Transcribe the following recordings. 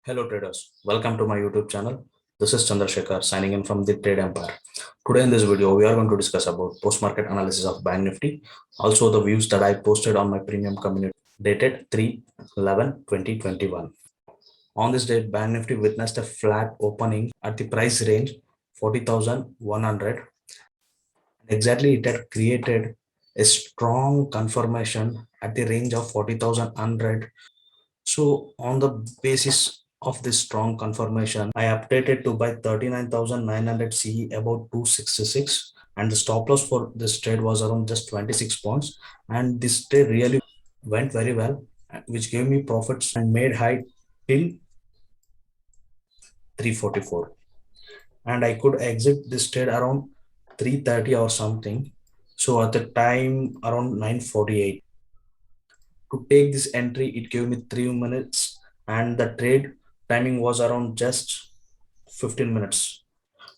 Hello traders, welcome to my YouTube channel. This is Chandrasekhar signing in from the Trade Empire. Today in this video, we are going to discuss about post-market analysis of Bank Nifty, also the views that I posted on my premium community dated 3/11/2021. On this date, Bank Nifty witnessed a flat opening at the price range 40,100. Exactly, it had created a strong confirmation at the range of 40,100. So on the basis of this strong confirmation, I updated to buy 39,900 CE about 266, and the stop loss for this trade was around just 26 points. And this trade really went very well, which gave me profits and made high till 344. And I could exit this trade around 330 or something. So at the time around 948. To take this entry, it gave me 3 minutes, and the trade timing was around just 15 minutes.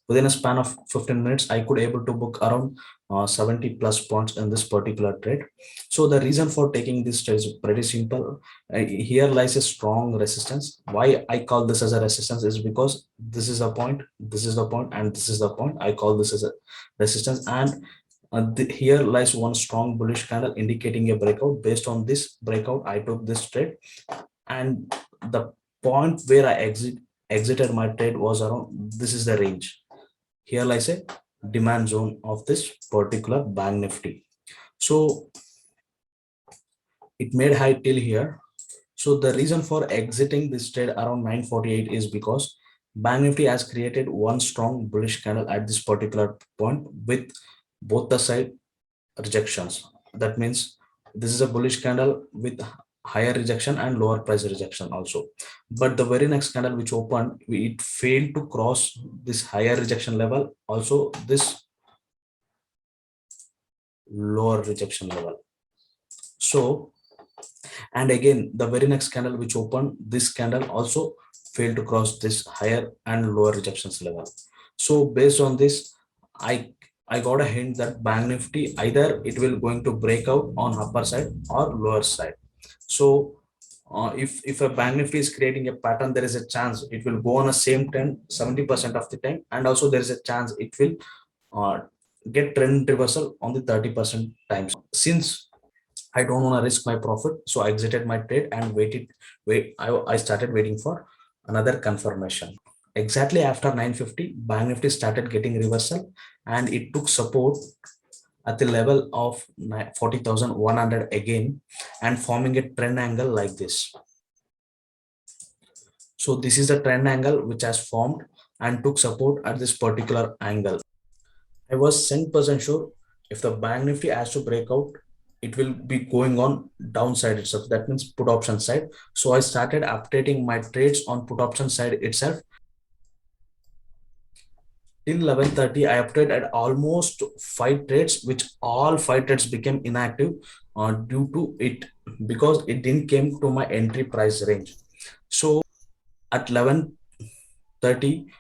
Within a span of 15 minutes, I could able to book around 70 plus points in this particular trade. So the reason for taking this trade is pretty simple. Here lies a strong resistance. Why I call this as a resistance is because this is the point, this is the point, and this is the point. I call this as a resistance, and here lies one strong bullish candle indicating a breakout. Based on this breakout, I took this trade, and the point where I exited my trade was around, this is the range. Here lies a demand zone of this particular Bank Nifty. So it made high till here. So the reason for exiting this trade around 948 is because Bank Nifty has created one strong bullish candle at this particular point with both the side rejections. That means this is a bullish candle with higher rejection and lower price rejection also. But the very next candle which opened, it failed to cross this higher rejection level, also this lower rejection level. So, and again, the very next candle which opened, this candle also failed to cross this higher and lower rejections level. So based on this, I I got a hint that Bank Nifty either it will going to break out on upper side or lower side. So if a Bank Nifty is creating a pattern, there is a chance it will go on a same trend 70% of the time, and also there is a chance it will uh, get trend reversal on the 30% times. Since I don't want to risk my profit, so I exited my trade and I started waiting for another confirmation. Exactly after 950, Bank Nifty started getting reversal, and it took support at the level of 40,100 again, and forming a trend angle like this. So this is the trend angle which has formed and took support at this particular angle. I was 10% sure if the Bank Nifty has to break out, it will be going on downside itself. That means put option side. So I started updating my trades on put option side itself. Till 11:30, I updated at almost 5 trades, which all 5 trades became inactive due to it, because it didn't came to my entry price range. So at 11:30,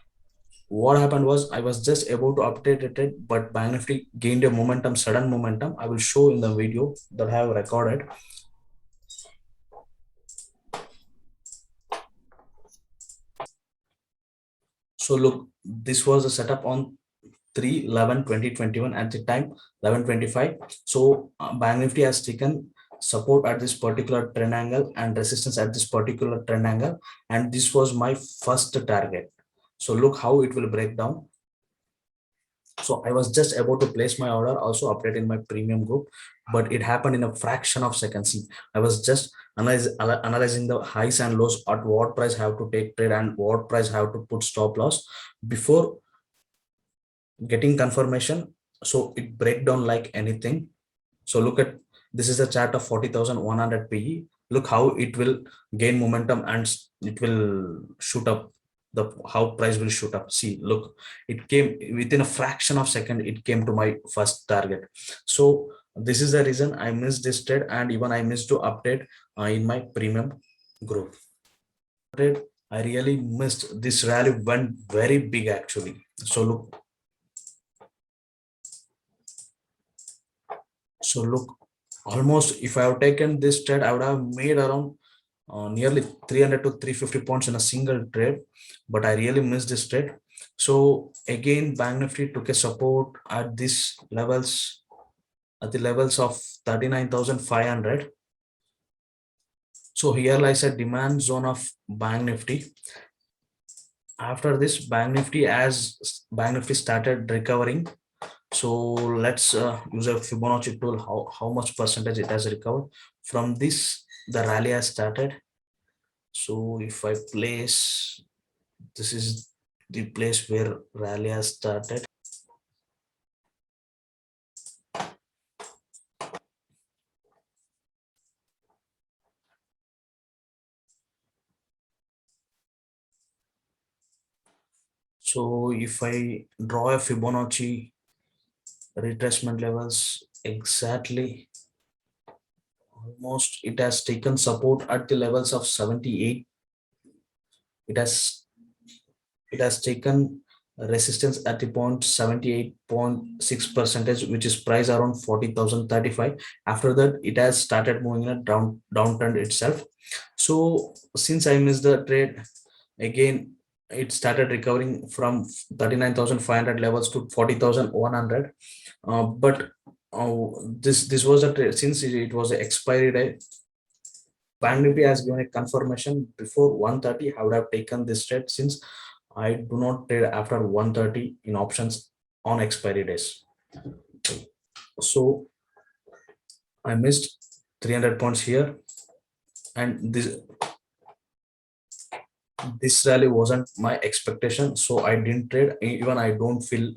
what happened was I was just able to update it, but Bank Nifty gained a momentum, sudden momentum. I will show in the video that I have recorded. So look, this was a setup on 3/11/2021 at the time 11:25. So Bank Nifty has taken support at this particular trend angle and resistance at this particular trend angle, and this was my first target. So look how it will break down. So I was just about to place my order, also update in my premium group, but it happened in a fraction of seconds. See, I was just analyzing the highs and lows, at what price I have to take trade and what price I have to put stop loss before getting confirmation. So it break down like anything. So look at, this is a chart of 40,100 PE. Look how it will gain momentum and it will shoot up. The how price will shoot up. See, look, it came within a fraction of second. It came to my first target. So this is the reason I missed this trade, and even I missed to update in my premium group. Trade, I really missed. This rally went very big actually. So look, almost if I have taken this trade, I would have made around nearly 300 to 350 points in a single trade, but I really missed this trade. So again, Bank Nifty took a support at these levels, at the levels of 39,500. So here lies a demand zone of Bank Nifty. After this, Bank Nifty started recovering. So let's use a Fibonacci tool, how much percentage it has recovered. From this, the rally has started. So if I place, this is the place where rally has started. So if I draw a Fibonacci retracement levels exactly, almost it has taken support at the levels of 78. It has it has taken resistance at the point 78.6 percentage, which is price around 40,035. After that, it has started moving in a downtrend itself. So since I missed the trade, again it started recovering from 39,500 levels to 40,100. But this was a trade, since it was an expiry day. Bank Nifty has given a confirmation before 130. I would have taken this trade, since I do not trade after 130 in options on expiry days. So I missed 300 points here, and this rally wasn't my expectation, so I didn't trade. Even I don't feel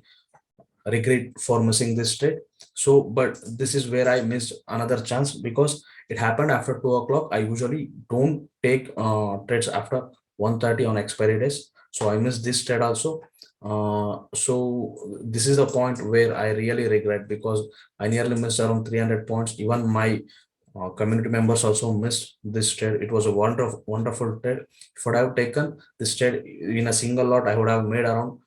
regret for missing this trade. So but this is where I missed another chance, because it happened after 2 o'clock. I usually don't take trades after 130 on expiry days, so I missed this trade also. So this is the point where I really regret, because I nearly missed around 300 points. Even my community members also missed this trade. It was a wonderful trade. If I would have taken this trade in a single lot, I would have made around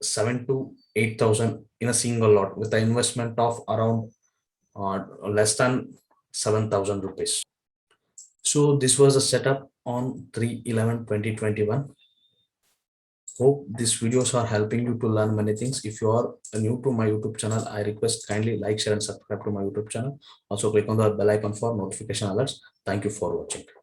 7 to 8,000 in a single lot, with the investment of around less than 7,000 rupees. So this was a setup on 3/11/2021. Hope these videos are helping you to learn many things. If you are new to my YouTube channel, I request kindly like, share, and subscribe to my YouTube channel. Also click on the bell icon for notification alerts. Thank you for watching.